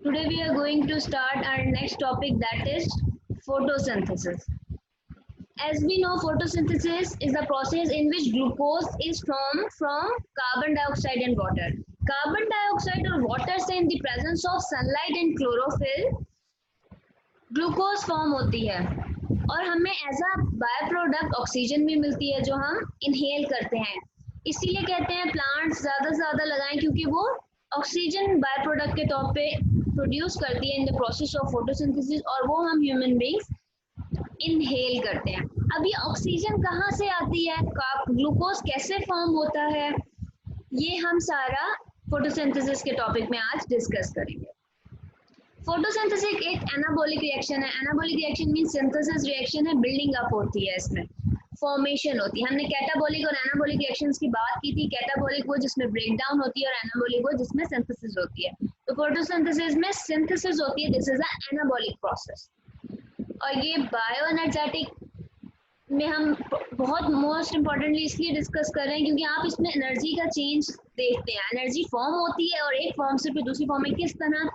Today we are going to start our next topic, that is photosynthesis. As we know, photosynthesis is the process in which glucose is formed from carbon dioxide and water. Carbon dioxide और water से in the presence of sunlight and chlorophyll glucose form होती है और हमें as a by product oxygen भी मिलती है जो हम इनहेल करते हैं। इसीलिए कहते हैं प्लांट्स ज़्यादा से ज़्यादा लगाएं क्योंकि वो ऑक्सीजन बाय प्रोडक्ट के तौर पे प्रोड्यूस करती है in the process of photosynthesis और वो हम ह्यूमन बींग्स इनहेल करते हैं। अब ये ऑक्सीजन कहाँ से आती है, ग्लूकोज कैसे फॉर्म होता है, ये हम सारा फोटोसिंथेसिस के टॉपिक में आज डिस्कस करेंगे। फोटोसिंथेसिस एक एनाबॉलिक रिएक्शन है। Anabolic reaction mean synthesis reaction है, बिल्डिंग अप होती है, इसमें फॉर्मेशन होती है। हमने कैटाबॉलिक और एनाबॉलिक रिएक्शंस की बात की थी। कैटाबॉलिक वो जिसमें ब्रेक डाउन होती है और एनाबॉलिक वो जिसमें सिंथेसिस होती है। तो फोटोसिंथेसिस में सिंथेसिस होती है, this is a anabolic process. और ये बायो एनर्जेटिक में हम बहुत मोस्ट इम्पॉर्टेंटली इसलिए डिस्कस कर रहे हैं क्योंकि आप इसमें एनर्जी का चेंज देखते हैं। एनर्जी फॉर्म होती है और एक फॉर्म से फिर दूसरी फॉर्म में किस तरह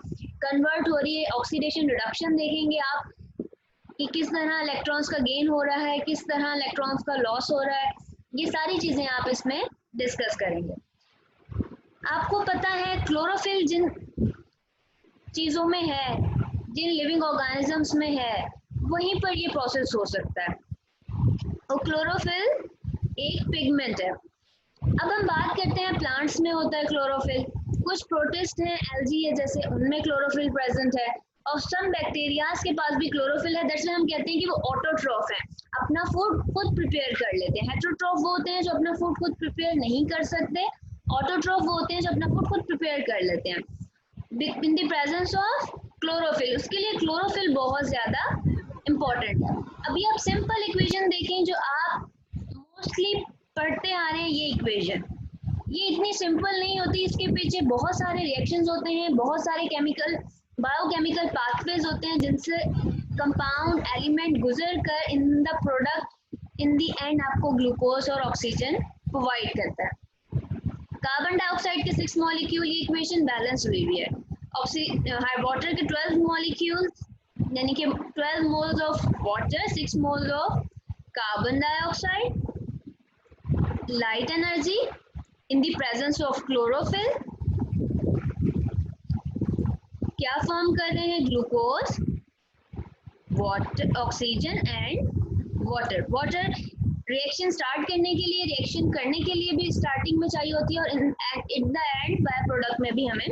कन्वर्ट हो रही है। ऑक्सीडेशन रिडक्शन देखेंगे आप कि किस तरह इलेक्ट्रॉन्स का गेन हो रहा है, किस तरह इलेक्ट्रॉन्स का लॉस हो रहा है, ये सारी चीजें आप इसमें डिस्कस करेंगे। आपको पता है क्लोरोफिल जिन चीजों में है, जिन लिविंग ऑर्गेनिजम्स में है, वहीं पर ये प्रोसेस हो सकता है। और क्लोरोफिल एक पिगमेंट है। अब हम बात करते हैं प्लांट्स में होता है क्लोरोफिल। कुछ प्रोटिस्ट हैं, एल्गी है जैसे, उनमें क्लोरोफिल प्रेजेंट है और सम बैक्टीरियाज के पास भी क्लोरोफिल है। दैट्स व्हाई हम कहते हैं कि वो ऑटोट्रॉफ है, अपना फूड खुद प्रिपेयर कर लेते हैं। हेटेरोट्रॉफ वो होते हैं जो अपना फूड खुद प्रिपेयर नहीं कर सकते, ऑटोट्रॉफ वो होते हैं जो अपना फूड खुद प्रिपेयर कर लेते हैं in the presence of chlorophyll. उसके लिए क्लोरोफिल बहुत ज्यादा इम्पोर्टेंट है। अभी आप सिंपल इक्वेशन देखें जो आप मोस्टली पढ़ते आ रहे हैं, ये इक्वेशन ये इतनी सिंपल नहीं होती, इसके पीछे बहुत सारे रिएक्शंस होते हैं, बहुत सारे केमिकल बायोकेमिकल पाथवेज होते हैं जिनसे कंपाउंड एलिमेंट गुजर कर in the product in the end आपको ग्लूकोज और ऑक्सीजन प्रोवाइड करता है। कार्बन डाइऑक्साइड के 6 मॉलिक्यूल, ये इक्वेशन बैलेंस हुई हुई है। वाटर के 12 मॉलिक्यूल्स यानी कि 12 moles of water, 6 moles of carbon dioxide, light energy in the presence of chlorophyll क्या फॉर्म कर रहे हैं, glucose, water, oxygen and water. Water reaction start करने के लिए, रिएक्शन करने के लिए भी स्टार्टिंग में चाहिए होती है और in the end by product में भी हमें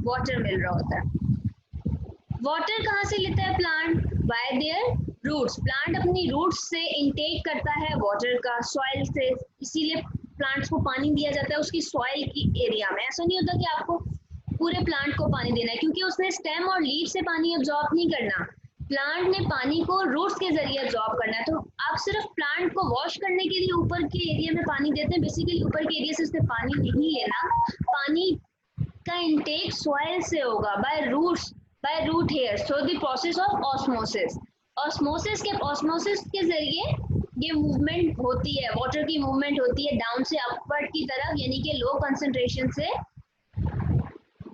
वाटर मिल रहा होता है। वाटर कहाँ से लेता है plant, by their roots. Plant अपनी रूट्स से इनटेक करता है वाटर का, सॉइल से। इसीलिए प्लांट्स को पानी दिया जाता है उसकी सॉइल की एरिया में। ऐसा नहीं होता कि आपको पूरे प्लांट को पानी देना है क्योंकि उसने स्टेम और लीफ से पानी अब्जॉर्ब नहीं करना, प्लांट ने पानी को रूट्स के जरिए अब्जॉर्ब करना है। तो आप सिर्फ प्लांट को वॉश करने के लिए ऊपर के एरिया में पानी देते हैं, बेसिकली ऊपर के एरिया से उसने पानी नहीं लेना। पानी का इंटेक सॉइल से होगा by roots, by root hair, so the process of osmosis. Osmosis के जरिए ये मूवमेंट होती है, वाटर की मूवमेंट होती है डाउन से अपवर्ड की तरफ, यानी कि लो कंसंट्रेशन से,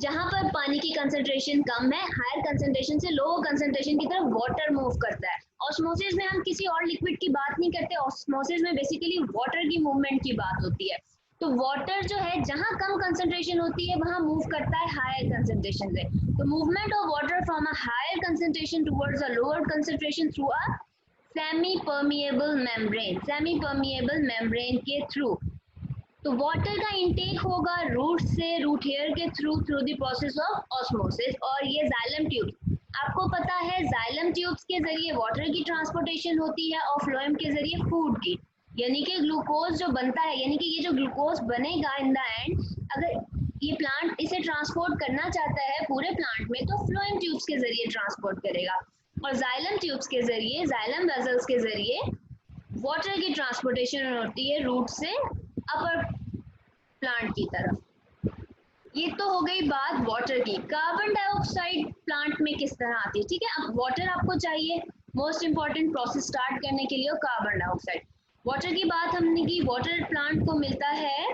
जहां पर पानी की कंसंट्रेशन कम है, हायर कंसंट्रेशन से लो कंसंट्रेशन की तरफ वाटर मूव करता है। ऑस्मोसिस में हम किसी और लिक्विड की बात नहीं करते, ऑस्मोसिस में बेसिकली वाटर की मूवमेंट की बात होती है। तो वाटर जो है जहां कम कंसंट्रेशन होती है वहां मूव करता है हायर कंसंट्रेशन से। तो movement of water from a higher concentration towards a lower concentration through a semi permeable membrane, semi permeable membrane के थ्रू। तो वाटर का इंटेक होगा रूट से, रूट हेयर के through the process of osmosis. और ये जाइलम ट्यूब, आपको पता है जाइलम ट्यूब्स के जरिए वाटर की ट्रांसपोर्टेशन होती है और फ्लोएम के जरिए फूड की, यानी कि ग्लूकोज जो बनता है, यानी कि ये जो ग्लूकोज बनेगा इन द एंड, अगर ये प्लांट इसे ट्रांसपोर्ट करना चाहता है पूरे प्लांट में तो फ्लोएम ट्यूब्स के जरिए ट्रांसपोर्ट करेगा और जाइलम ट्यूब्स के जरिए, जाइलम वेसल्स के जरिए वाटर की ट्रांसपोर्टेशन होती है रूट से अपर प्लांट की तरफ। ये तो हो गई बात वाटर की। कार्बन डाइऑक्साइड प्लांट में किस तरह आती है, ठीक है। अब वाटर आपको चाहिए मोस्ट इंपॉर्टेंट प्रोसेस स्टार्ट करने के लिए, कार्बन डाइऑक्साइड। वाटर की बात हमने की, वाटर प्लांट को मिलता है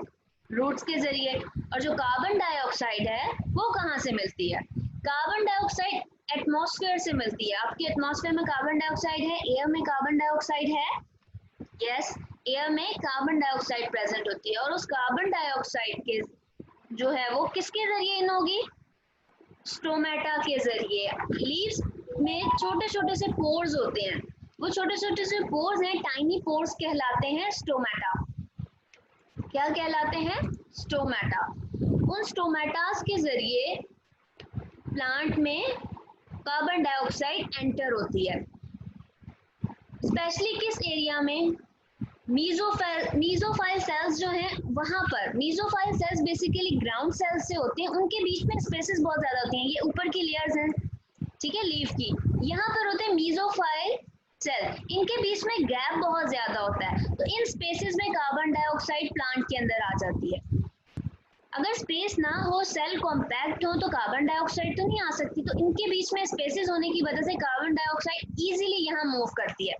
रूट्स के जरिए। और जो कार्बन डाइऑक्साइड है वो कहाँ से मिलती है, कार्बन डाइऑक्साइड एटमॉस्फेयर से मिलती है। आपके एटमॉस्फेयर में कार्बन डाइऑक्साइड है, एयर में कार्बन डाइऑक्साइड है, यस, एयर में कार्बन डाइऑक्साइड प्रेजेंट होती है और उस कार्बन डाइऑक्साइड के जो है वो किसके जरिए इन होगी, स्टोमेटा के जरिए। लीव्स में छोटे छोटे से पोर्स होते हैं, वो छोटे छोटे से पोर्स हैं, टाइनी पोर्स कहलाते हैं स्टोमेटा। क्या कहलाते हैं, स्टोमेटा। उन स्टोमेटास के जरिए प्लांट में कार्बन डाइऑक्साइड एंटर होती है। स्पेशली किस एरिया में, मीजोफाइल सेल्स जो हैं वहां पर। मीजोफाइल सेल्स बेसिकली ग्राउंड सेल्स से होते हैं, उनके बीच में स्पेसेस बहुत ज्यादा होती हैं। ये ऊपर की लेयर्स हैं, ठीक है, लीफ की, यहाँ पर होते हैं मीजोफाइल सेल, इनके बीच में गैप बहुत ज्यादा होता है, तो इन स्पेसेस में कार्बन डाइऑक्साइड प्लांट के अंदर आ जाती है। अगर स्पेस ना हो, सेल कॉम्पैक्ट हो, तो कार्बन डाइऑक्साइड तो नहीं आ सकती, तो इनके बीच में स्पेसेस होने की वजह से कार्बन डाइऑक्साइड इजीली यहाँ मूव करती है।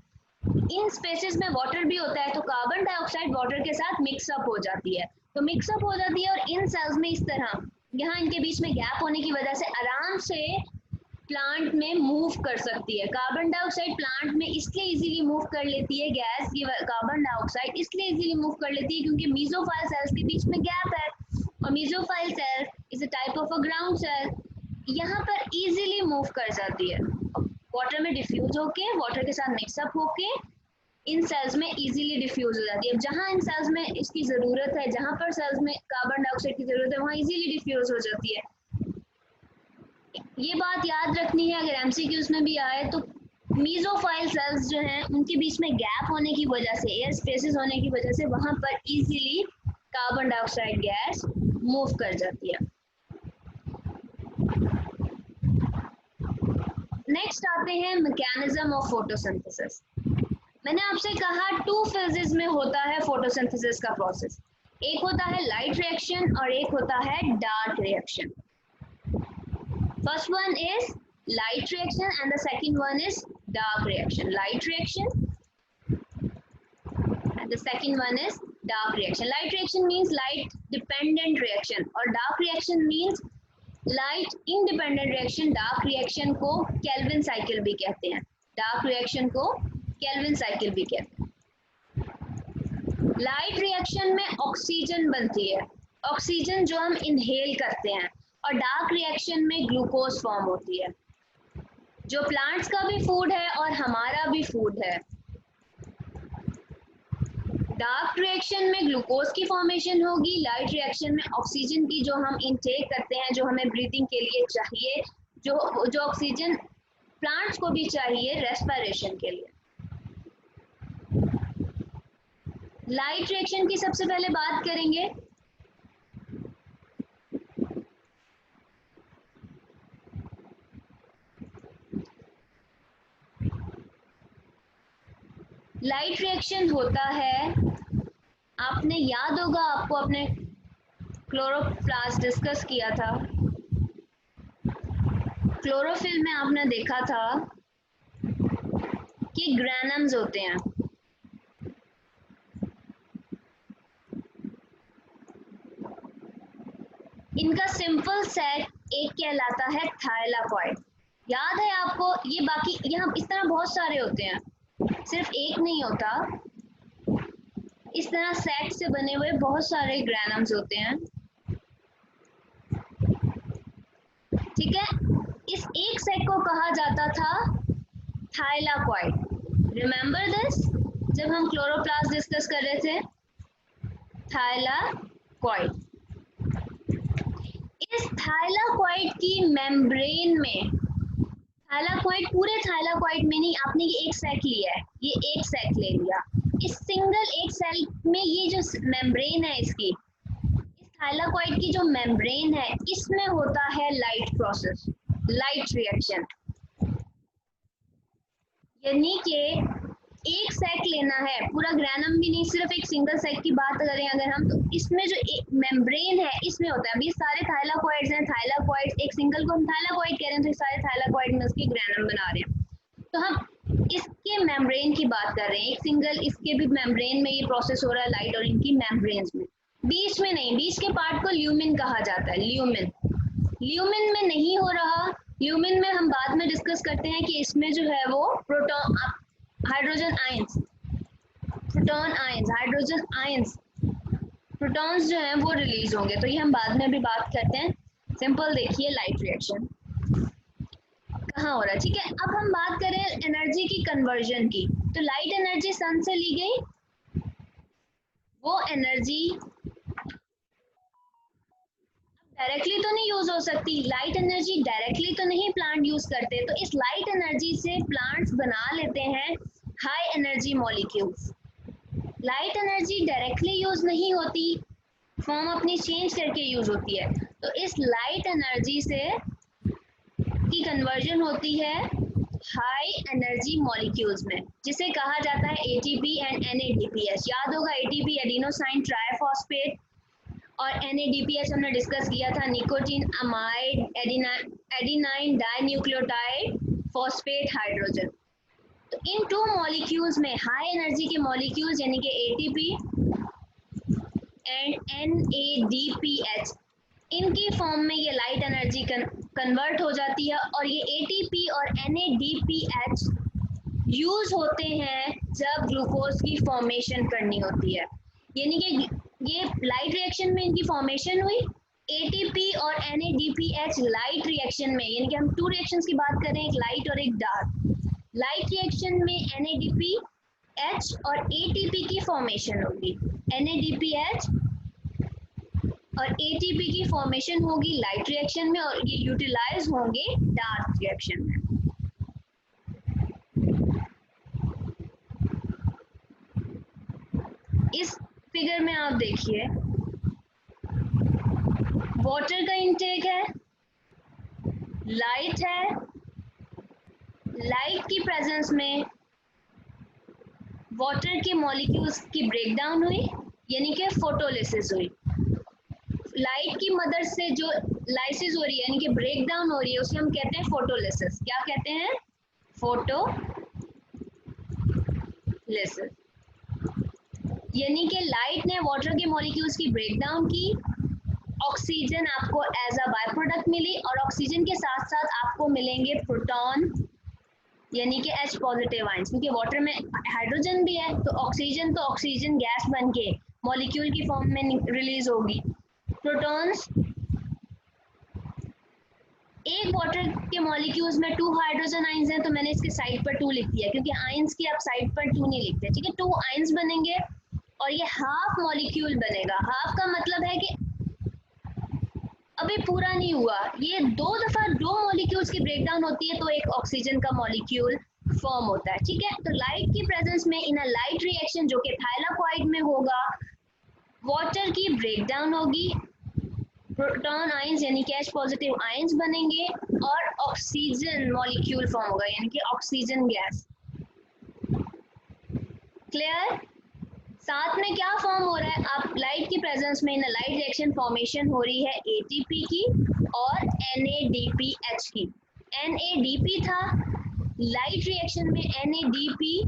इन स्पेसेस में वाटर भी होता है, तो कार्बन डाइऑक्साइड वाटर के साथ मिक्सअप हो जाती है, तो मिक्सअप हो जाती है और इन सेल्स में इस तरह यहाँ इनके बीच में गैप होने की वजह से आराम से प्लांट में मूव कर सकती है। कार्बन डाइऑक्साइड प्लांट में इसलिए इजीली मूव कर लेती है, गैस की कार्बन डाइऑक्साइड इसलिए इजीली मूव कर लेती है क्योंकि मीजोफाइल सेल्स के बीच में गैप है, और mesophyll cell is a type of a ground cell, यहाँ पर इजीली मूव कर जाती है, वाटर में डिफ्यूज होके, वाटर के साथ मिक्सअप होके इन सेल्स में इजीली डिफ्यूज हो जाती है। जहाँ इन सेल्स में इसकी जरूरत है, जहाँ पर सेल्स में कार्बन डाइऑक्साइड की जरूरत है, वहाँ इजीली डिफ्यूज हो जाती है। ये बात याद रखनी है, अगर एमसीक्यूज में भी आए तो मीजोफाइल सेल्स जो हैं उनके बीच में गैप होने की वजह से, एयर स्पेसेस होने की वजह से वहां पर easily carbon dioxide gas move कर जाती है। नेक्स्ट आते हैं मैकेनिज्म ऑफ फोटोसिंथेसिस। मैंने आपसे कहा 2 फेजेस में होता है फोटोसिंथेसिस का प्रोसेस, एक होता है लाइट रिएक्शन और एक होता है dark reaction. First one is light reaction and the second one is dark reaction. Light reaction and the second one is dark reaction. Light reaction means light dependent reaction और dark reaction means light independent reaction. Dark reaction को Kelvin cycle भी कहते हैं, dark reaction को Kelvin cycle भी कहते हैं। Light reaction में ऑक्सीजन बनती है, ऑक्सीजन जो हम इनहेल करते हैं, और डार्क रिएक्शन में ग्लूकोज फॉर्म होती है, जो प्लांट्स का भी फूड है और हमारा भी फूड है। डार्क रिएक्शन में ग्लूकोज की फॉर्मेशन होगी, लाइट रिएक्शन में ऑक्सीजन की जो हम इनटेक करते हैं, जो हमें ब्रीदिंग के लिए चाहिए, जो ऑक्सीजन प्लांट्स को भी चाहिए रेस्पिरेशन के लिए। लाइट रिएक्शन की सबसे पहले बात करेंगे। लाइट रिएक्शन होता है, आपने याद होगा, आपको अपने क्लोरोप्लास्ट डिस्कस किया था, क्लोरोफिल में आपने देखा था कि ग्रैनम्स होते हैं। इनका सिंपल सेट एक कहलाता है थाइलाकॉइड। याद है आपको, ये बाकी यहाँ इस तरह बहुत सारे होते हैं, सिर्फ एक नहीं होता, इस तरह सेट से बने हुए बहुत सारे ग्रैनम्स होते हैं, ठीक है। इस एक सेट को कहा जाता था थाइलाकॉइड। रिमेंबर दिस, जब हम क्लोरोप्लास्ट डिस्कस कर रहे थे, थाइलाकॉइड। इस थाइलाकॉइड की मेम्ब्रेन में, थाइलाकॉइड पूरे थाइलाकॉइड में नहीं, आपने ये एक सेट लिया है, ये एक सेट ले लिया, इस सिंगल एक सेल में ये जो मेम्ब्रेन है इसकी, इस थाइलाकॉइड की जो मेम्ब्रेन है, इसमें होता है लाइट प्रोसेस, लाइट रिएक्शन। यानी कि एक सेट लेना है, पूरा ग्रैनम भी नहीं, सिर्फ एक सिंगल सेट की बात करें अगर हम, तो इसमें जो एक मेम्ब्रेन है इसमें होता है। अभी सारे थाइलाकॉइड्स हैं, थाइलाकॉइड्स एक सिंगल को हम थाइलाकॉइड कह रहे हैं, तो सारे थाइलाकॉइड में उसकी ग्रैनम बना रहे हैं, तो हम इसके मेम्ब्रेन की बात कर रहे हैं। एक सिंगल इसके भी मेम्ब्रेन में ये प्रोसेस हो रहा है लाइट, और इनकी मेम्ब्रेन्स में, बीच में नहीं, बीच के पार्ट को ल्यूमिन कहा जाता है, ल्यूमिन। ल्यूमिन में नहीं हो रहा। ल्यूमिन में हम बाद में डिस्कस करते हैं कि इसमें जो है वो proton hydrogen ions, proton ions, hydrogen ions, protons जो हैं वो रिलीज होंगे, तो ये हम बाद में भी बात करते हैं। सिंपल देखिए लाइट रिएक्शन कहाँ हो रहा है, ठीक है। अब हम बात करें एनर्जी की कन्वर्जन की, तो लाइट एनर्जी सन से ली गई, वो एनर्जी डायरेक्टली तो नहीं यूज हो सकती, लाइट एनर्जी डायरेक्टली तो नहीं प्लांट यूज करते, तो इस लाइट एनर्जी से प्लांट्स बना लेते हैं high energy molecules. Light energy directly use नहीं होती, फॉर्म अपनी चेंज करके यूज होती है, तो इस लाइट एनर्जी से की कन्वर्जन होती है हाई एनर्जी मॉलिक्यूल्स में, जिसे कहा जाता है एटीपी एंड एनएडीपीएच। याद होगा एटीपी एडिनोसाइन ट्राइफॉस्फेट और एनएडीपीएच हमने डिस्कस किया था, nicotine amide adenine dinucleotide phosphate hydrogen. तो इन टू मॉलिक्यूल्स में हाई एनर्जी के मॉलिक्यूल्स यानी कि एटीपी एंड एनएडीपीएच, इनकी फॉर्म में ये लाइट एनर्जी कन्वर्ट हो जाती है, और ये एटीपी और एनएडीपीएच यूज होते हैं जब ग्लूकोज की फॉर्मेशन करनी होती है। यानी कि ये लाइट रिएक्शन में इनकी फॉर्मेशन हुई, एटीपी और एनएडीपीएच लाइट रिएक्शन में, यानी कि हम टू रिएक्शंस की बात करें, एक लाइट और एक डार्क। लाइट रिएक्शन में एनएडीपीएच और एटीपी की फॉर्मेशन होगी, एनएडीपीएच और एटीपी की फॉर्मेशन होगी लाइट रिएक्शन में, और ये यूटिलाइज होंगे डार्क रिएक्शन में। इस फिगर में आप देखिए वाटर का इंटेक है, लाइट है, लाइट की प्रेजेंस में वाटर के मॉलिक्यूल्स की ब्रेकडाउन हुई, यानी कि फोटोलिसिस हुई। लाइट की मदद से जो लाइसिस हो रही है यानी कि ब्रेकडाउन हो रही है, उसे हम कहते हैं फोटोलिसिस। क्या कहते हैं? फोटोलिसिस। यानी कि लाइट ने वाटर के मॉलिक्यूल्स की ब्रेकडाउन की, ऑक्सीजन आपको एज अ बाय प्रोडक्ट मिली, और ऑक्सीजन के साथ साथ आपको मिलेंगे प्रोटॉन यानी कि H पॉजिटिव आयंस, क्योंकि वाटर में हाइड्रोजन भी है, तो ऑक्सीजन गैस बन के मॉलिक्यूल की फॉर्म में रिलीज होगी। प्रोटॉन्स, एक वाटर के मॉलिक्यूल्स में 2 हाइड्रोजन आयंस हैं, तो मैंने इसके साइड पर 2 लिख दिया, क्योंकि आयंस की आप साइड पर 2 नहीं लिखते, ठीक है। 2 आयंस बनेंगे और ये हाफ मॉलिक्यूल बनेगा। हाफ का मतलब है कि अभी पूरा नहीं हुआ, ये 2 दफा 2 मॉलिक्यूल्स की ब्रेकडाउन होती है, तो एक ऑक्सीजन का मॉलिक्यूल फॉर्म होता है, ठीक है। तो लाइट की प्रेजेंस में इन अ लाइट रिएक्शन जो कि थाइलाकॉइड में होगा, वाटर की ब्रेकडाउन होगी, प्रोटॉन आयंस यानी कि H पॉजिटिव आयंस बनेंगे, और ऑक्सीजन मॉलिक्यूल फॉर्म होगा यानी कि ऑक्सीजन गैस। क्लियर? साथ में क्या फॉर्म हो रहा है? आप लाइट की प्रेजेंस में इन लाइट रिएक्शन फॉर्मेशन हो रही है एटीपी की और एनएडीपीएच की। एनएडीपी था, लाइट रिएक्शन में एनएडीपी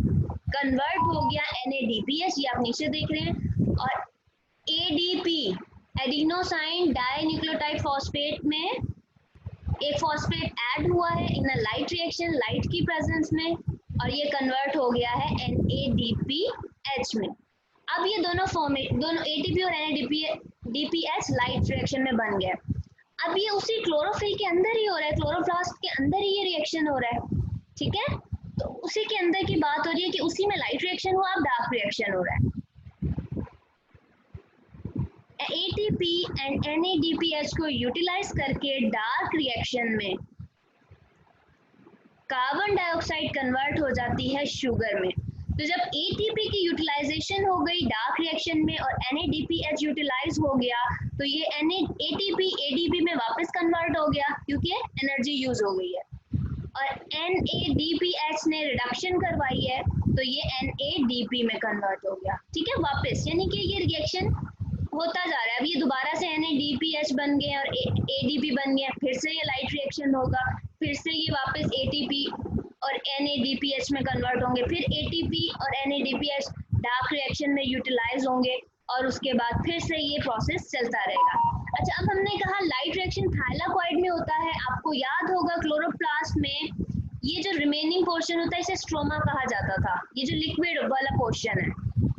कन्वर्ट हो गया एनएडीपीएच, ये आप नीचे देख रहे हैं, और एडीपी एडिनोसाइन डाइन्यूक्लियोटाइड फॉस्फेट में एक फॉस्फेट ऐड हुआ है इन लाइट रिएक्शन, लाइट की प्रेजेंस में, और ये कन्वर्ट हो गया है एनएडीपीएच में। अब ये दोनों एटीपी और एनएडीपीएच लाइट रिएक्शन में बन गए। अब ये उसी क्लोरोफिल के अंदर ही हो रहा है, क्लोरोप्लास्ट के अंदर ही ये रिएक्शन हो रहा है, ठीक है। तो उसी के अंदर की बात हो रही है कि उसी में लाइट रिएक्शन हुआ, अब डार्क रिएक्शन हो रहा है। एटीपी एंड एनएडीपीएच को यूटिलाइज करके डार्क रिएक्शन में कार्बन डाइऑक्साइड कन्वर्ट हो जाती है शुगर में। तो जब एटीपी की यूटिलाइजेशन हो गई डार्क रिएक्शन में और एनएडीपीएच यूटिलाइज हो गया, तो ये एटीपी एडीपी में वापस कन्वर्ट हो गया क्योंकि एनर्जी यूज हो गई है, और एनएडीपीएच ने रिडक्शन करवाई है, तो ये एनएडीपी में कन्वर्ट हो गया, ठीक है, वापस। यानी कि ये रिएक्शन होता जा रहा है। अब ये दोबारा से एनएडीपीएच बन गए और एडीपी बन गया, फिर से ये लाइट रिएक्शन होगा, फिर से ये वापस एटीपी और एनएडीपीएच में कन्वर्ट होंगे, फिर एटीपी और एनएडीपीएच डार्क रिएक्शन में यूटिलाइज होंगे, और उसके बाद फिर से ये प्रोसेस चलता रहेगा। अच्छा, अब हमने कहा लाइट रिएक्शन थाइलाकॉइड में होता है। आपको याद होगा क्लोरोप्लास्ट में ये जो रिमेनिंग पोर्शन होता है इसे स्ट्रोमा कहा जाता था। ये जो लिक्विड वाला पोर्शन है,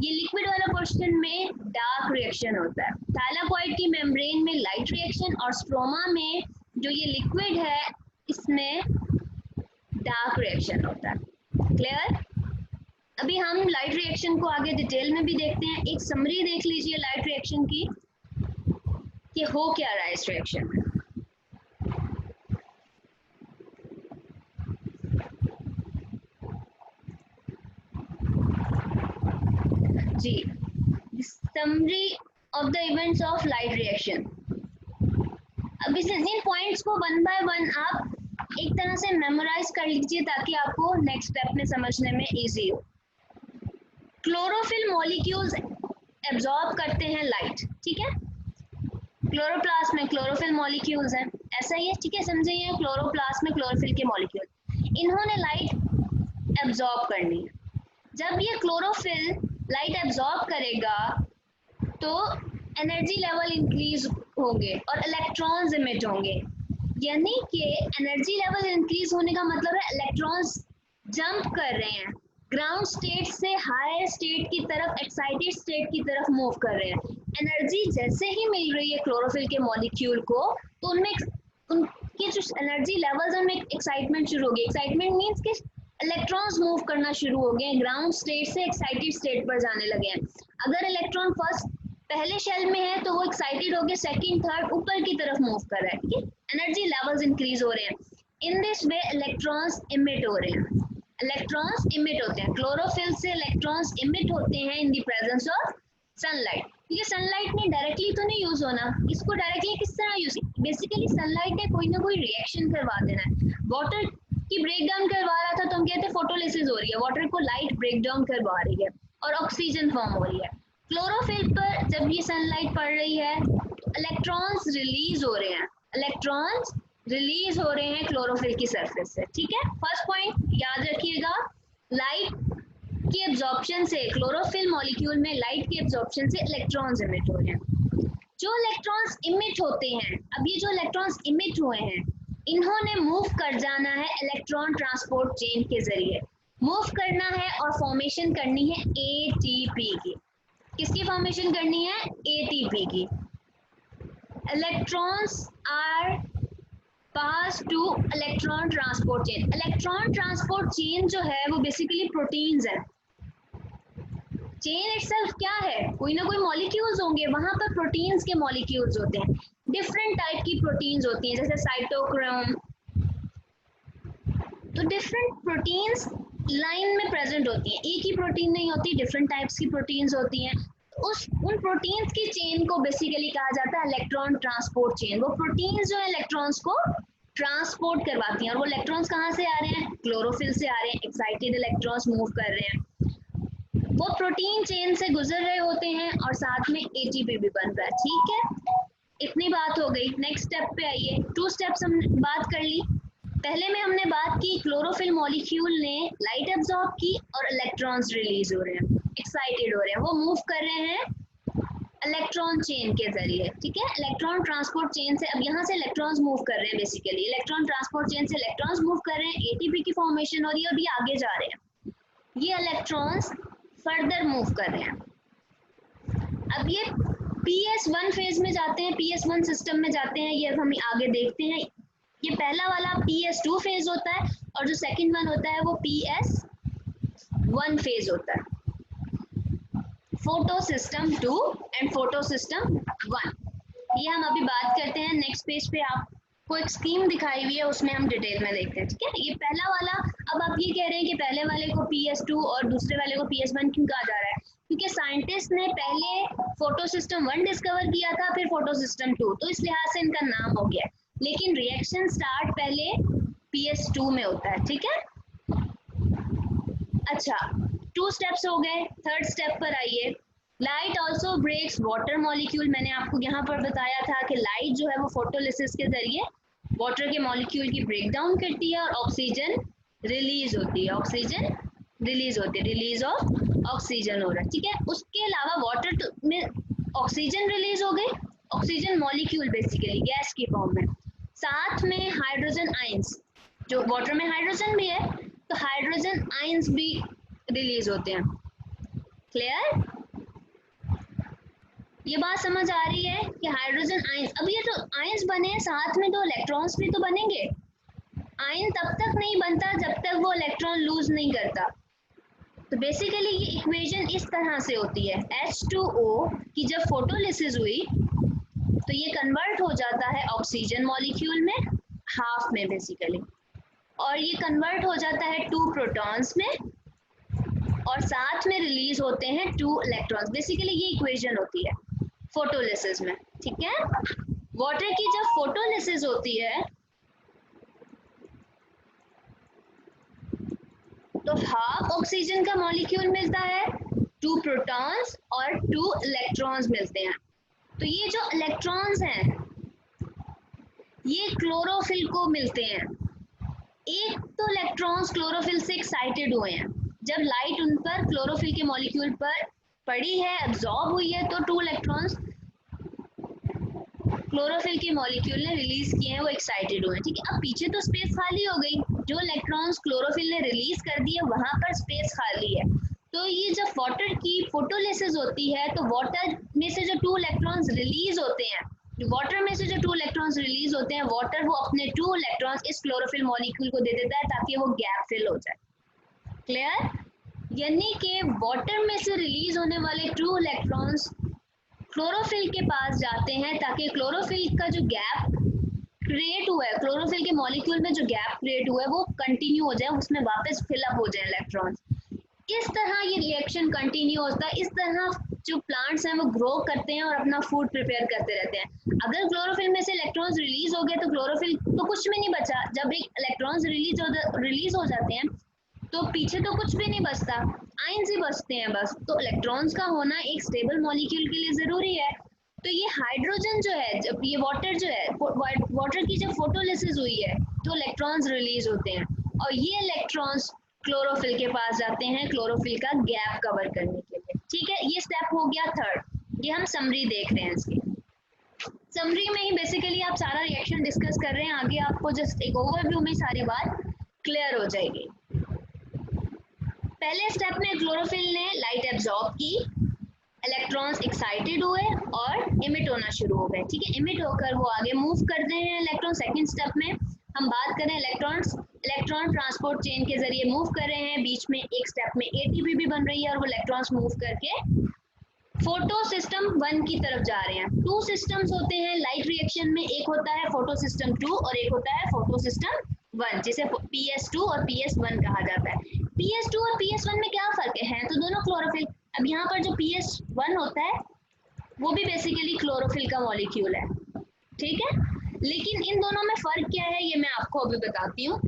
ये लिक्विड वाला पोर्शन में डार्क रिएक्शन होता है। थाइलाकॉइड की मेम्ब्रेन में लाइट रिएक्शन और स्ट्रोमा में जो ये लिक्विड है इसमें डार्क रिएक्शन होता है। क्लियर? अभी हम लाइट रिएक्शन को आगे डिटेल में भी देखते हैं। एक समरी देख लीजिए लाइट रिएक्शन की कि हो क्या रहा है इस रिएक्शन में। जी, summary of the events of light reaction. अब इन पॉइंट्स को वन बाय वन आप एक तरह से मेमोराइज कर लीजिए ताकि आपको नेक्स्ट स्टेप में समझने में इजी हो। क्लोरोफिल मॉलिक्यूल्स एब्जॉर्ब करते हैं लाइट, ठीक है। क्लोरोप्लास्ट में क्लोरोफिल मॉलिक्यूल्स हैं, ऐसा ही है, ठीक है, समझिए। क्लोरोप्लास्ट में क्लोरोफिल के मॉलिक्यूल, इन्होंने लाइट एब्जॉर्ब करनी है। जब ये क्लोरोफिल लाइट एब्जॉर्ब करेगा तो एनर्जी लेवल इंक्रीज होंगे और इलेक्ट्रॉन्स इमिट होंगे। यानी कि एनर्जी लेवल इंक्रीज होने का मतलब है इलेक्ट्रॉन्स जंप कर रहे हैं, ग्राउंड स्टेट से हायर स्टेट की तरफ, एक्साइटेड स्टेट की तरफ मूव कर रहे हैं। एनर्जी जैसे ही मिल रही है क्लोरोफिल के मॉलिक्यूल को तो उनमें उनके जो एनर्जी लेवल्स हैं उनमें एक्साइटमेंट शुरू होगी। एक्साइटमेंट मीन्स कि इलेक्ट्रॉन्स मूव करना शुरू हो गए, ग्राउंड स्टेट से एक्साइटेड स्टेट पर जाने लगे हैं। अगर इलेक्ट्रॉन फर्स्ट पहले शेल में है तो वो एक्साइटेड हो गए, सेकंड थर्ड ऊपर की तरफ मूव कर रहा है, ठीक है। एनर्जी लेवल्स इंक्रीज हो रहे हैं। In this way electrons emit हो रहे हैं, इलेक्ट्रॉन्स इमिट होते हैं। क्लोरोफिल से इलेक्ट्रॉन्स इमिट होते हैं in the presence of sunlight. ये सनलाइट ने डायरेक्टली तो नहीं यूज होना, इसको डायरेक्टली किस तरह यूज, बेसिकली सनलाइट ने कोई ना कोई रिएक्शन करवा देना है। वाटर की ब्रेक डाउन करवा रहा था तो हम कहते हैं फोटोलिसिस हो रही है, वाटर को लाइट ब्रेक डाउन करवा रही है और ऑक्सीजन फॉर्म हो रही है। क्लोरोफिल पर जब ये सनलाइट पड़ रही है तो इलेक्ट्रॉन्स रिलीज हो रहे हैं, इलेक्ट्रॉन्स रिलीज हो रहे हैं क्लोरोफिल की सरफेस से, ठीक है। फर्स्ट पॉइंट याद रखिएगा, लाइट की एब्जॉर्प्शन से, क्लोरोफिल मॉलिक्यूल में लाइट की एब्जॉर्प्शन से इलेक्ट्रॉन्स इमिट हो रहे हैं। जो इलेक्ट्रॉन्स इमिट होते हैं, अब ये जो इलेक्ट्रॉन्स इमिट हुए हैं इन्होंने मूव कर जाना है इलेक्ट्रॉन ट्रांसपोर्ट चेन के जरिए, मूव करना है और फॉर्मेशन करनी है एटीपी की। किसकी फॉर्मेशन करनी है? एटीपी की। Electrons are pass to electron transport chain. Electron transport chain जो है वो बेसिकली प्रोटीन्स है। चेन इटसेल्फ क्या है? कोई ना कोई मॉलिक्यूल्स होंगे, वहां पर प्रोटीन्स के मॉलिक्यूल्स होते हैं, डिफरेंट टाइप की प्रोटीन्स होती हैं, जैसे साइटोक्रोम। तो डिफरेंट प्रोटीन्स लाइन में प्रेजेंट होती हैं, एक ही प्रोटीन नहीं होती, डिफरेंट टाइप्स की प्रोटीन्स होती हैं। उन प्रोटीन्स की चेन को बेसिकली कहा जाता है इलेक्ट्रॉन ट्रांसपोर्ट चेन। वो प्रोटीन्स जो है इलेक्ट्रॉन्स को ट्रांसपोर्ट करवाती हैं और वो इलेक्ट्रॉन्स कहाँ से आ रहे हैं? क्लोरोफिल से आ रहे हैं। एक्साइटेड इलेक्ट्रॉन्स मूव कर रहे हैं, वो प्रोटीन चेन से गुजर रहे होते हैं और साथ में एटीपी भी बन रहा है, ठीक है। इतनी बात हो गई। नेक्स्ट स्टेप पे आइए। 2 स्टेप्स हमने बात कर ली। पहले में हमने बात की क्लोरोफिल मॉलिक्यूल ने लाइट एब्जॉर्ब की और इलेक्ट्रॉन्स रिलीज हो रहे हैं, एक्साइटेड हो रहे हैं, वो मूव कर रहे हैं इलेक्ट्रॉन चेन के जरिए, ठीक है। इलेक्ट्रॉन ट्रांसपोर्ट चेन से अब यहाँ से इलेक्ट्रॉन्स मूव कर रहे हैं, बेसिकली इलेक्ट्रॉन ट्रांसपोर्ट चेन से इलेक्ट्रॉन्स मूव कर रहे हैं, एटीपी की फॉर्मेशन हो रही है और ये आगे जा रहे हैं, ये इलेक्ट्रॉन्स फर्दर मूव कर रहे हैं। अब ये PS1 फेज में जाते हैं, PS1 सिस्टम में जाते हैं, ये हम आगे देखते हैं। ये पहला वाला PS2 फेज होता है और जो सेकंड वन होता है वो PS1 फेज होता है। Photo system 2 and photo system 1, ये हम अभी बात करते हैं। नेक्स्ट पेज पे आपको एक स्कीम दिखाई हुई है, उसमें हम डिटेल में देखते हैं, ठीक है। ये पहला वाला, अब आप ये कह रहे हैं कि पहले वाले को PS2 और दूसरे वाले को PS1 क्यों कहा जा रहा है? क्योंकि साइंटिस्ट ने पहले फोटो सिस्टम 1 डिस्कवर किया था, फिर फोटो सिस्टम 2, तो इस लिहाज से इनका नाम हो गया। लेकिन रिएक्शन स्टार्ट पहले PS2 में होता है, ठीक है। अच्छा, 2 स्टेप्स हो गए। थर्ड स्टेप पर आइए। Light also breaks water molecule. मैंने आपको यहाँ पर बताया था कि लाइट जो है वो फोटोलिसिस के जरिए वाटर के मॉलिक्यूल की ब्रेक डाउन करती है और ऑक्सीजन रिलीज होती है, ऑक्सीजन रिलीज होती है, रिलीज ऑफ ऑक्सीजन हो रहा है, ठीक है। उसके अलावा वाटर में ऑक्सीजन रिलीज हो गई, ऑक्सीजन मॉलिक्यूल बेसिकली गैस की फॉर्म में, साथ में हाइड्रोजन आयंस, जो वाटर में हाइड्रोजन भी है तो हाइड्रोजन आयंस भी रिलीज होते हैं। क्लियर? ये बात समझ आ रही है कि हाइड्रोजन आयंस, अब ये तो आयंस बने हैं, साथ में तो इलेक्ट्रॉन्स भी तो बनेंगे। आयन तब तक नहीं बनता जब तक वो इलेक्ट्रॉन लूज नहीं करता। तो बेसिकली ये इक्वेशन इस तरह से होती है, H2O की जब फोटोलिसिस हुई तो ये कन्वर्ट हो जाता है ऑक्सीजन मॉलिक्यूल में, हाफ में बेसिकली, और ये कन्वर्ट हो जाता है 2 प्रोटॉन्स में, और साथ में रिलीज होते हैं 2 इलेक्ट्रॉन्स। बेसिकली ये इक्वेशन होती है फोटोलिसिस में। ठीक है, वाटर की जब फोटोलिसिस होती है तो हाफ ऑक्सीजन का मॉलिक्यूल मिलता है, 2 प्रोटॉन्स और 2 इलेक्ट्रॉन्स मिलते हैं। तो ये जो इलेक्ट्रॉन्स हैं ये क्लोरोफिल को मिलते हैं। एक तो इलेक्ट्रॉन्स क्लोरोफिल से एक्साइटेड हुए हैं, जब लाइट उन पर क्लोरोफिल के मॉलिक्यूल पर पड़ी है, एब्जॉर्ब हुई है, तो 2 इलेक्ट्रॉन्स क्लोरोफिल के मॉलिक्यूल ने रिलीज किए हैं, वो एक्साइटेड हुए हैं। ठीक है, अब पीछे तो स्पेस खाली हो गई, जो इलेक्ट्रॉन्स क्लोरोफिल ने रिलीज कर दिए वहां पर स्पेस खाली है। तो ये जब वाटर की फोटोलिसिस होती है तो वाटर में से जो 2 इलेक्ट्रॉन्स रिलीज होते हैं, वाटर में से जो 2 इलेक्ट्रॉन्स रिलीज होते हैं, वाटर वो अपने 2 इलेक्ट्रॉन्स इस क्लोरोफिल मॉलिक्यूल को दे देता है ताकि वो गैप फिल हो जाए। क्लियर? यानी कि वाटर में से रिलीज होने वाले 2 इलेक्ट्रॉन्स क्लोरोफिल के पास जाते हैं ताकि क्लोरोफिल का जो गैप क्रिएट हुआ है, क्लोरोफिल के मॉलिक्यूल में जो गैप क्रिएट हुआ है वो कंटिन्यू हो जाए, उसमें वापस फिलअप हो जाए इलेक्ट्रॉन्स। इस तरह ये रिएक्शन कंटिन्यू होता है। इस तरह जो प्लांट्स हैं वो ग्रो करते हैं और अपना फूड प्रिपेयर करते रहते हैं। अगर क्लोरोफिल में से इलेक्ट्रॉन्स रिलीज हो गए तो क्लोरोफिल तो कुछ भी नहीं बचा। जब एक इलेक्ट्रॉन्स रिलीज हो जाते हैं तो पीछे तो कुछ भी नहीं बचता, आयंस ही बचते हैं बस। तो इलेक्ट्रॉन्स का होना एक स्टेबल मॉलिक्यूल के लिए जरूरी है। तो ये हाइड्रोजन जो है, जब ये वाटर जो है, वाटर की जब फोटोलिसिस हुई है तो इलेक्ट्रॉन्स रिलीज होते हैं और ये इलेक्ट्रॉन्स क्लोरोफिल के पास जाते हैं क्लोरोफिल का गैप कवर करने के लिए। ठीक है, ये स्टेप हो गया थर्ड। ये हम समरी देख रहे हैं इसकी। समरी में ही बेसिकली आप सारा रिएक्शन डिस्कस कर रहे हैं, आगे आपको जस्ट एक ओवरव्यू में सारी बात क्लियर हो जाएगी। पहले स्टेप में क्लोरोफिल ने लाइट एब्जॉर्ब की, इलेक्ट्रॉन्स एक्साइटेड हुए और इमिट होना शुरू हो गए। ठीक है, इमिट होकर वो आगे मूव करते हैं इलेक्ट्रॉन। सेकंड स्टेप में हम बात करें इलेक्ट्रॉन ट्रांसपोर्ट चेन के जरिए मूव कर रहे हैं, बीच में एक स्टेप में एटीपी भी बन रही है और वो इलेक्ट्रॉन्स मूव करके फोटो सिस्टम 1 की तरफ जा रहे हैं। 2 सिस्टम्स होते हैं लाइट रिएक्शन में, एक होता है फोटो सिस्टम 2 और एक होता है फोटो सिस्टम 1, जिसे PS2 और PS1 कहा जाता है। PS2 और PS1 में क्या फर्क है? तो दोनों क्लोरोफिल। अब यहाँ पर जो PS1 होता है वो भी बेसिकली क्लोरोफिल का मॉलिक्यूल है। ठीक है, लेकिन इन दोनों में फर्क क्या है ये मैं आपको अभी बताती हूँ।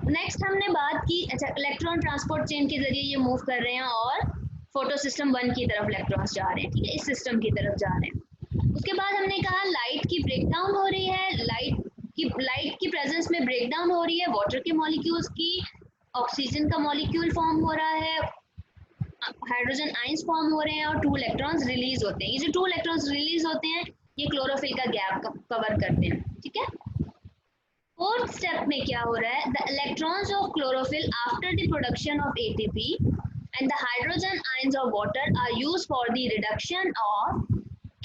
नेक्स्ट हमने बात की, अच्छा, इलेक्ट्रॉन ट्रांसपोर्ट चेन के जरिए ये मूव कर रहे हैं और फोटो सिस्टम 1 की तरफ इलेक्ट्रॉन्स जा रहे हैं। ठीक है, इस सिस्टम की तरफ जा रहे हैं। उसके बाद हमने कहा लाइट की ब्रेकडाउन हो रही है, लाइट की प्रेजेंस में ब्रेकडाउन हो रही है, वाटर के मॉलिक्यूल्स की ऑक्सीजन का मॉलिक्यूल फॉर्म हो रहा है, हाइड्रोजन आयंस फॉर्म हो रहे हैं और 2 इलेक्ट्रॉन्स रिलीज होते हैं। ये जो 2 इलेक्ट्रॉन्स रिलीज होते हैं ये क्लोरोफिल का गैप कवर करते हैं। ठीक है, फोर्थ स्टेप में क्या हो रहा है, the electrons of chlorophyll after the production of ATP and the hydrogen ions of water are used for the reduction of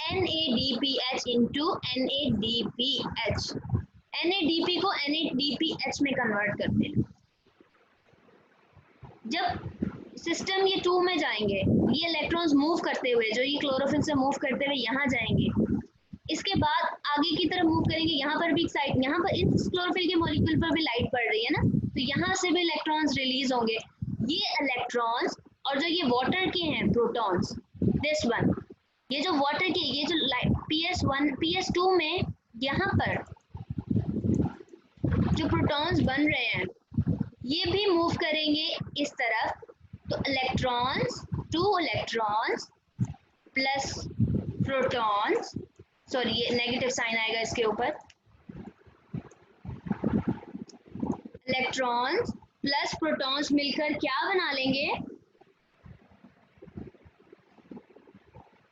NADPH into NADPH। NADP को NADPH में कन्वर्ट करते हैं। जब सिस्टम ये 2 में जाएंगे, ये इलेक्ट्रॉन्स मूव करते हुए, जो ये क्लोरोफिल से मूव करते हुए यहाँ जाएंगे, इसके बाद आगे की तरफ मूव करेंगे, यहाँ पर भी साइड, यहाँ पर इस क्लोरोफिल के मॉलिक्यूल पर भी लाइट पड़ रही है ना, तो यहाँ से भी इलेक्ट्रॉन्स रिलीज होंगे। ये इलेक्ट्रॉन्स और जो ये वाटर के हैं प्रोटॉन्स, दिस वन, ये जो वाटर के, ये जो PS1 PS2 में यहाँ पर जो प्रोटॉन्स बन रहे हैं ये भी मूव करेंगे इस तरफ। तो electrons, 2 electrons plus protons, sorry ये नेगेटिव साइन आएगा इसके ऊपर, इलेक्ट्रॉन्स प्लस प्रोटॉन्स मिलकर क्या बना लेंगे,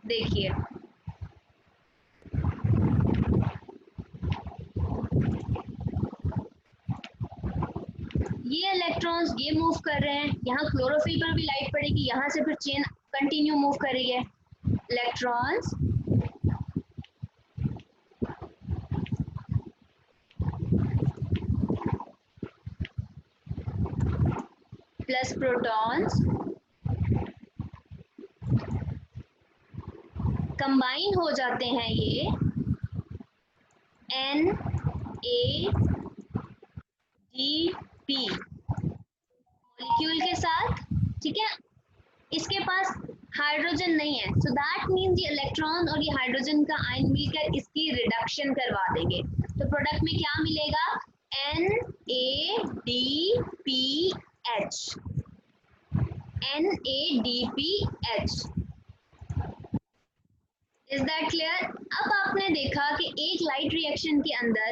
देखिए ये इलेक्ट्रॉन्स ये मूव कर रहे हैं, यहाँ क्लोरोफिल पर भी लाइट पड़ेगी, यहाँ से फिर चेन कंटिन्यू मूव कर रही है। इलेक्ट्रॉन्स प्लस प्रोटॉन्स कंबाइन हो जाते हैं ये NADP मॉलिक्यूल के साथ, ठीक है। इसके पास हाइड्रोजन नहीं है, सो दैट मीन्स ये इलेक्ट्रॉन और ये हाइड्रोजन का आयन मिलकर इसकी रिडक्शन करवा देंगे। तो प्रोडक्ट में क्या मिलेगा? NADPH। NADPH। Is that clear? अब आपने देखा कि एक लाइट रिएक्शन के अंदर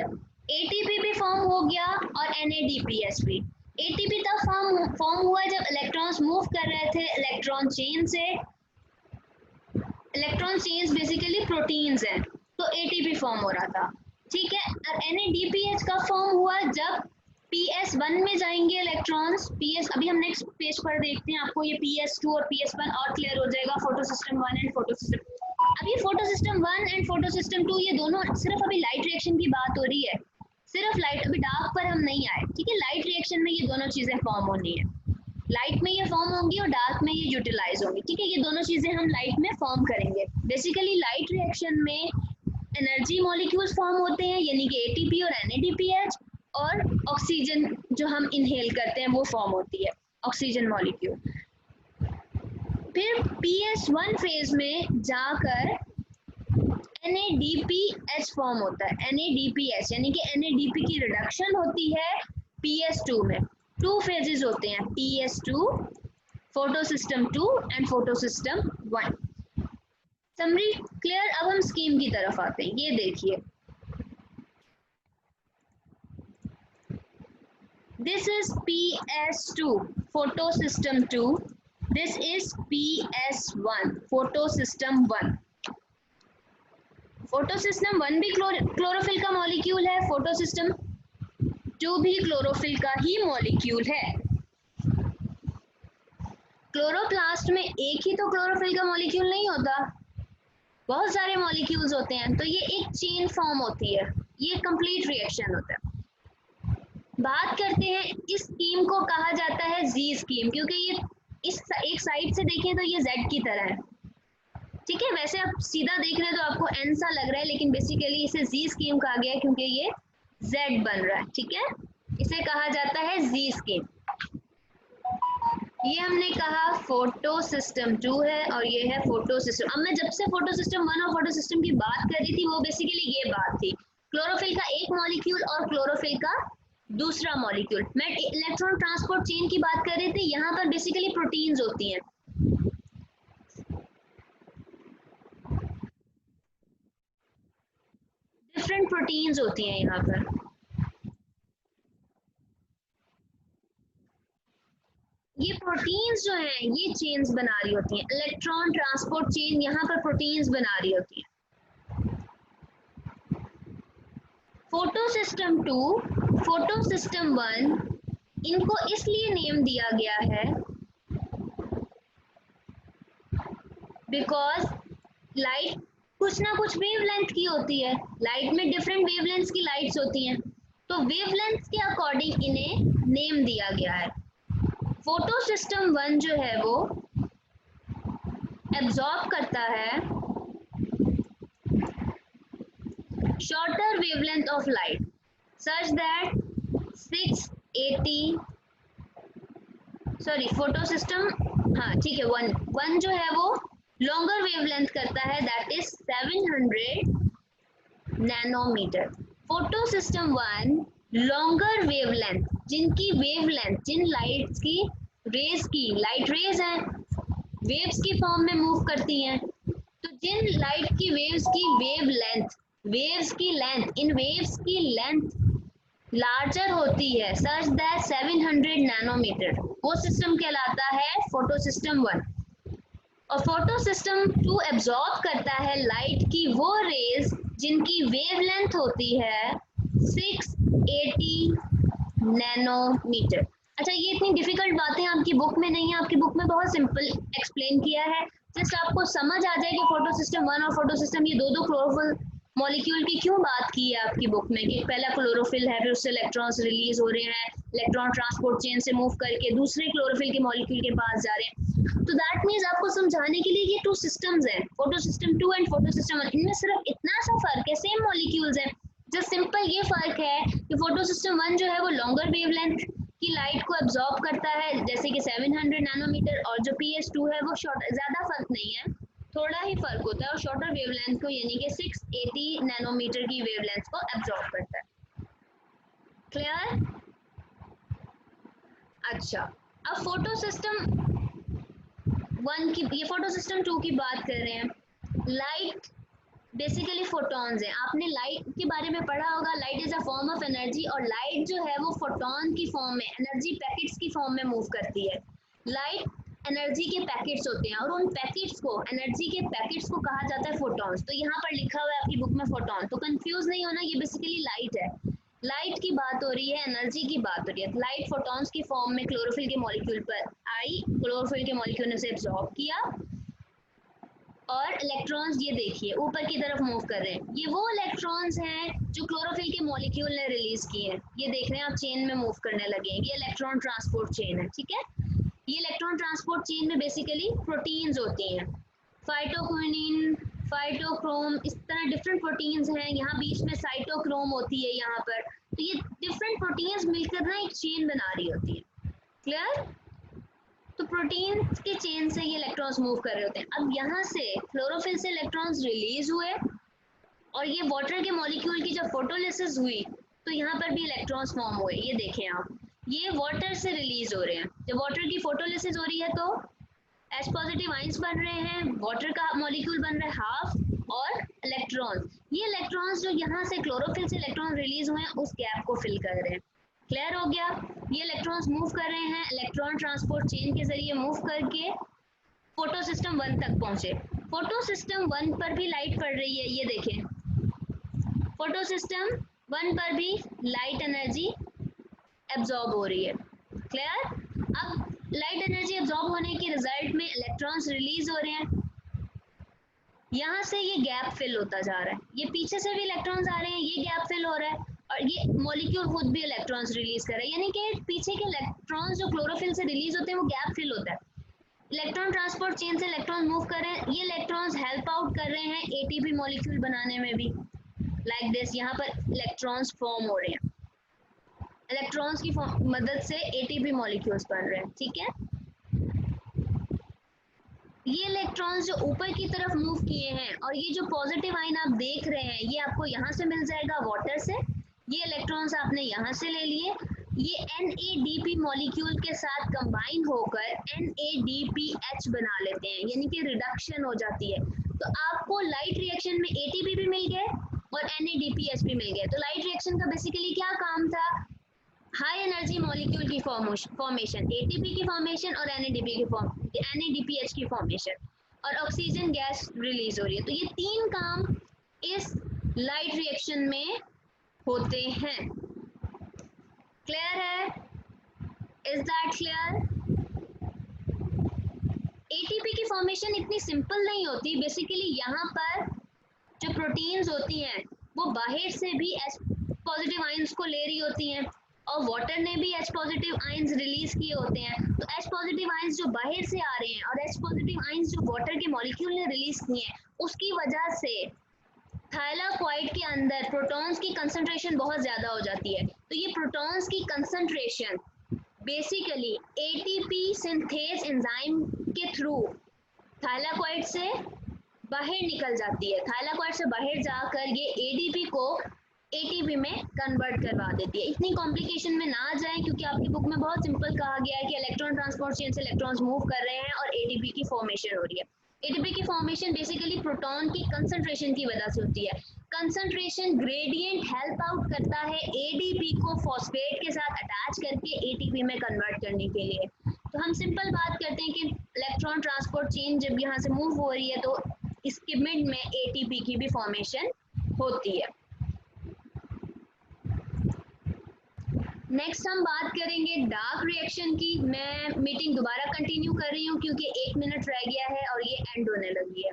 ATP भी फॉर्म हो गया और NADPH भी। ATP तब फॉर्म हुआ जब इलेक्ट्रॉन्स मूव कर रहे थे इलेक्ट्रॉन चेन से। इलेक्ट्रॉन चेन्स बेसिकली प्रोटीन्स हैं, तो ATP फॉर्म हो रहा था, ठीक है। और NADPH का फॉर्म हुआ जब PS1 में जाएंगे इलेक्ट्रॉन्स। PS अभी हम नेक्स्ट पेज पर देखते हैं, आपको ये PS2 और PS1 और क्लियर हो जाएगा। Photo system 1 and photo system, अब ये photo system 1 and photo system 2 ये दोनों सिर्फ अभी लाइट रिएक्शन की बात हो रही है, सिर्फ लाइट, अभी डार्क पर हम नहीं आए, ठीक है। लाइट रिएक्शन में ये दोनों चीजें फॉर्म होनी है, लाइट में ये फॉर्म होंगी और डार्क में ये यूटिलाइज होंगी, ठीक है। ये दोनों चीजें हम लाइट में फॉर्म करेंगे। बेसिकली लाइट रिएक्शन में एनर्जी मॉलिक्यूल्स फॉर्म होते हैं, यानी कि ATP और NADPH, और ऑक्सीजन जो हम इनहेल करते हैं वो फॉर्म होती है, ऑक्सीजन मॉलिक्यूल। फिर PS1 फेज में जाकर NADPH फॉर्म होता है, NADPH यानी कि NADP की रिडक्शन होती है PS2 में। 2 फेजेस होते हैं, PS2, photo system 2 and photo system 1। Summary clear? अब हम स्कीम की तरफ आते हैं। ये देखिए, this is PS2 photo system 2, this is PS1 photo system 1। Photo system 1 भी क्लोरोफिल का मॉलिक्यूल है, फोटो सिस्टम 2 भी क्लोरोफिल का ही मॉलिक्यूल है। क्लोरोप्लास्ट में एक ही तो क्लोरोफिल का मॉलिक्यूल नहीं होता, बहुत सारे मॉलिक्यूल्स होते हैं, तो ये एक चेन फॉर्म होती है, ये कंप्लीट रिएक्शन होता है। बात करते हैं, इस स्कीम को कहा जाता है Z स्कीम, क्योंकि ये इस एक साइड से देखें तो ये Z की तरह है, ठीक है। वैसे आप सीधा देख रहे हैं तो आपको N सा लग रहा है, लेकिन बेसिकली इसे Z स्कीम कहा गया है क्योंकि ये Z बन रहा है, ठीक है। इसे कहा जाता है Z स्कीम। ये हमने कहा फोटो सिस्टम 2 है और ये है फोटो सिस्टम। अब मैं जब से फोटो सिस्टम 1 और फोटो सिस्टम की बात कर रही थी वो बेसिकली ये बात थी, क्लोरोफिल का एक मॉलिक्यूल और क्लोरोफिल का दूसरा मॉलिक्यूल। मैं इलेक्ट्रॉन ट्रांसपोर्ट चेन की बात कर रही थी, यहाँ पर बेसिकली प्रोटीन्स होती हैं। डिफरेंट प्रोटीन्स होती हैं यहाँ पर। ये प्रोटीन्स जो हैं ये चेन्स बना रही होती हैं, इलेक्ट्रॉन ट्रांसपोर्ट चेन यहाँ पर प्रोटीन्स बना रही होती हैं। फोटो सिस्टम 2, फोटो सिस्टम 1, इनको इसलिए नेम दिया गया है बिकॉज लाइट कुछ ना कुछ वेवलेंथ की होती है, लाइट में डिफरेंट वेवलेंथ्स की लाइट्स होती हैं, तो वेवलेंथ के अकॉर्डिंग इन्हें नेम दिया गया है। फोटो सिस्टम 1 जो है वो एब्जॉर्ब करता है shorter wavelength of light such that 680 sorry photo system, हाँ ठीक है, 1 जो है वो लॉन्गर वेवलेंथ करता है, that is 700 nanometre. Photo system 1 longer wavelength, जिनकी वेवलेंथ, जिन लाइट्स की रेज की, लाइट रेज हैं, वेव्स की फॉर्म में मूव करती हैं, तो जिन लाइट की वेव्स की वेवलेंथ, वेव्स की लेंथ, इन वेव्स की लेंथ लार्जर होती है सच दैट 700 नैनोमीटर, वो सिस्टम कहलाता है फोटो सिस्टम 1। और फोटो सिस्टम 2 एब्जॉर्ब करता है लाइट की वो रेज जिनकी वेवलेंथ होती है 680 नैनोमीटर। अच्छा, ये इतनी डिफिकल्ट बातें आपकी बुक में नहीं है, आपकी बुक में बहुत सिंपल एक्सप्लेन किया है। जस्ट आपको समझ आ जाए कि फोटो सिस्टम 1 और फोटो सिस्टम ये दो क्लोरोफिल मॉलिक्यूल की क्यों बात की है आपकी बुक में, कि पहला क्लोरोफिल है, फिर उससे इलेक्ट्रॉन्स रिलीज हो रहे हैं, इलेक्ट्रॉन ट्रांसपोर्ट चेन से मूव करके दूसरे क्लोरोफिल के मॉलिक्यूल के पास जा रहे हैं। तो दैट मीन्स आपको समझाने के लिए ये 2 सिस्टम्स हैं, photo system 2 and photo system 1, इनमें सिर्फ इतना सा फर्क है, सेम मॉलिक्यूल्स हैं। जस्ट सिंपल ये फर्क है कि फोटो सिस्टम 1 जो है वो लॉन्गर वेवलेंथ की लाइट को एब्जॉर्ब करता है जैसे कि 700 नैनोमीटर, और जो PS2 है वो शॉर्ट, ज्यादा फर्क नहीं है, थोड़ा ही फर्क होता है, और शॉर्टर वेवलेंथ को यानी कि 680 नैनोमीटर की वेवलेंथ को एब्जॉर्ब करता है। क्लियर? अच्छा, अब फोटो सिस्टम 1 की, ये फोटो सिस्टम 2 की बात कर रहे हैं। लाइट बेसिकली फोटॉन्स हैं, आपने लाइट के बारे में पढ़ा होगा, light is a form of energy, और लाइट जो है वो फोटॉन की फॉर्म में, एनर्जी पैकेट्स की फॉर्म में मूव करती है। लाइट एनर्जी के पैकेट्स होते हैं, और उन पैकेट्स को, एनर्जी के पैकेट्स को कहा जाता है फोटॉन्स। तो यहाँ पर लिखा हुआ है आपकी बुक में फोटॉन, तो कंफ्यूज नहीं होना, ये बेसिकली लाइट है। लाइट की बात हो रही है, एनर्जी की बात हो रही है। लाइट फोटॉन्स की फॉर्म में क्लोरोफिल के मॉलिक्यूल पर आई, क्लोरोफिल के मॉलिक्यूल ने उसे एब्जॉर्ब किया, और इलेक्ट्रॉन्स ये देखिए ऊपर की तरफ मूव कर रहे हैं। ये वो इलेक्ट्रॉन्स हैं जो क्लोरोफिल के मॉलिक्यूल ने रिलीज किए हैं, ये देख रहे हैं आप चेन में मूव करने लगे हैं, ये इलेक्ट्रॉन ट्रांसपोर्ट चेन है, ठीक है। ये इलेक्ट्रॉन ट्रांसपोर्ट चेन में बेसिकली प्रोटीन्स होती हैं, फाइटोक्विनिन, फाइटोक्रोम, इस तरह डिफरेंट प्रोटीन्स हैं। यहाँ बीच में साइटोक्रोम होती है यहाँ पर, तो ये डिफरेंट प्रोटीन्स मिलकर ना एक चेन बना रही होती है। क्लियर? तो प्रोटीन के चेन से ये इलेक्ट्रॉन्स मूव कर रहे होते हैं। अब यहाँ से क्लोरोफिल से इलेक्ट्रॉन्स रिलीज हुए, और ये वाटर के मॉलिक्यूल की जब फोटोलिसिस हुई तो यहाँ पर भी इलेक्ट्रॉन्स फॉर्म हुए, ये देखें आप, ये वाटर से रिलीज हो रहे हैं। जब वाटर की फोटोलिसिस हो रही है तो H पॉजिटिव आइंस बन रहे हैं, वाटर का मॉलिक्यूल बन रहा है हाफ, और इलेक्ट्रॉन्स, ये इलेक्ट्रॉन्स जो यहाँ से क्लोरोफिल से इलेक्ट्रॉन रिलीज हुए हैं उस गैप को फिल कर रहे हैं। क्लियर हो गया? ये इलेक्ट्रॉन्स मूव कर रहे हैं, इलेक्ट्रॉन ट्रांसपोर्ट चेन के जरिए मूव करके फोटो सिस्टम 1 तक पहुंचे। फोटो सिस्टम 1 पर भी लाइट पड़ रही है, ये देखें, फोटो सिस्टम 1 पर भी लाइट एनर्जी एब्जॉर्ब हो रही है। क्लियर? अब लाइट एनर्जी एब्जॉर्ब होने के रिजल्ट में इलेक्ट्रॉन्स रिलीज हो रहे हैं, यहाँ से ये गैप फिल होता जा रहा है, ये पीछे से भी इलेक्ट्रॉन्स आ रहे हैं, ये गैप फिल हो रहा है, और ये मॉलिक्यूल खुद भी इलेक्ट्रॉन्स रिलीज कर रहा है, यानी कि पीछे के इलेक्ट्रॉन्स जो क्लोरोफिल से रिलीज होते हैं वो गैप फिल होता है। इलेक्ट्रॉन ट्रांसपोर्ट चेन से इलेक्ट्रॉन मूव कर रहे हैं, ये इलेक्ट्रॉन्स हेल्प आउट कर रहे हैं एटीपी मॉलिक्यूल बनाने में भी, लाइक दिस, यहाँ पर इलेक्ट्रॉन्स फॉर्म हो रहे हैं, इलेक्ट्रॉन्स की मदद से एटीपी मॉलिक्यूल्स बन रहे हैं, ठीक है। ये इलेक्ट्रॉन्स जो ऊपर की तरफ मूव किए हैं, और ये जो पॉजिटिव आयन आप देख रहे हैं ये आपको यहाँ से मिल जाएगा वाटर से, ये इलेक्ट्रॉन्स आपने यहाँ से ले लिए, ये NADP मॉलिक्यूल के साथ कंबाइन होकर NADPH बना लेते हैं, यानी कि रिडक्शन हो जाती है। तो आपको लाइट रिएक्शन में ATP भी मिल गए और NADPH भी मिल गए। तो लाइट रिएक्शन का बेसिकली क्या काम था? हाई एनर्जी मॉलिक्यूल की फॉर्मेशन, ATP की फॉर्मेशन और NADPH की फॉर्मेशन, और ऑक्सीजन गैस रिलीज हो रही है। तो ये 3 काम इस लाइट रिएक्शन में होते हैं। क्लियर है? Is that clear? ATP की फॉर्मेशन इतनी सिंपल नहीं होती, बेसिकली यहाँ पर जो प्रोटीन्स होती हैं वो बाहर से भी H पॉजिटिव आयंस को ले रही होती हैं, और वाटर ने भी H पॉजिटिव आयंस रिलीज किए होते हैं। तो H पॉजिटिव आयंस जो बाहर से आ रहे हैं और H पॉजिटिव आयंस जो वाटर के मॉलिक्यूल ने रिलीज किए हैं, उसकी वजह से थाइलाकॉइड के अंदर प्रोटॉन्स की कंसंट्रेशन बहुत ज़्यादा हो जाती है। तो ये प्रोटॉन्स की concentration basically ATP synthase enzyme के थ्रू थाइलाकॉइड से बाहर निकल जाती है, थाइलाकॉइड से बाहर जाकर ये ADP को ATP में कन्वर्ट करवा देती है। इतनी कॉम्प्लिकेशन में ना जाएं, क्योंकि आपकी बुक में बहुत सिंपल कहा गया है कि इलेक्ट्रॉन ट्रांसपोर्ट चेन से इलेक्ट्रॉन्स मूव कर रहे हैं और ATP की फॉर्मेशन हो रही है। ATP की फॉर्मेशन बेसिकली प्रोटॉन की कंसंट्रेशन की वजह से होती है। कंसंट्रेशन ग्रेडियंट हेल्प आउट करता है ADP को फॉस्फेट के साथ अटैच करके ATP में कन्वर्ट करने के लिए। तो हम सिंपल बात करते हैं कि इलेक्ट्रॉन ट्रांसपोर्ट चेन जब यहाँ से मूव हो रही है तो इसके मिड में एटीपी की भी फॉर्मेशन होती है। नेक्स्ट हम बात करेंगे डार्क रिएक्शन की। मैं मीटिंग दोबारा कंटिन्यू कर रही हूँ क्योंकि 1 मिनट रह गया है और ये एंड होने लगी है।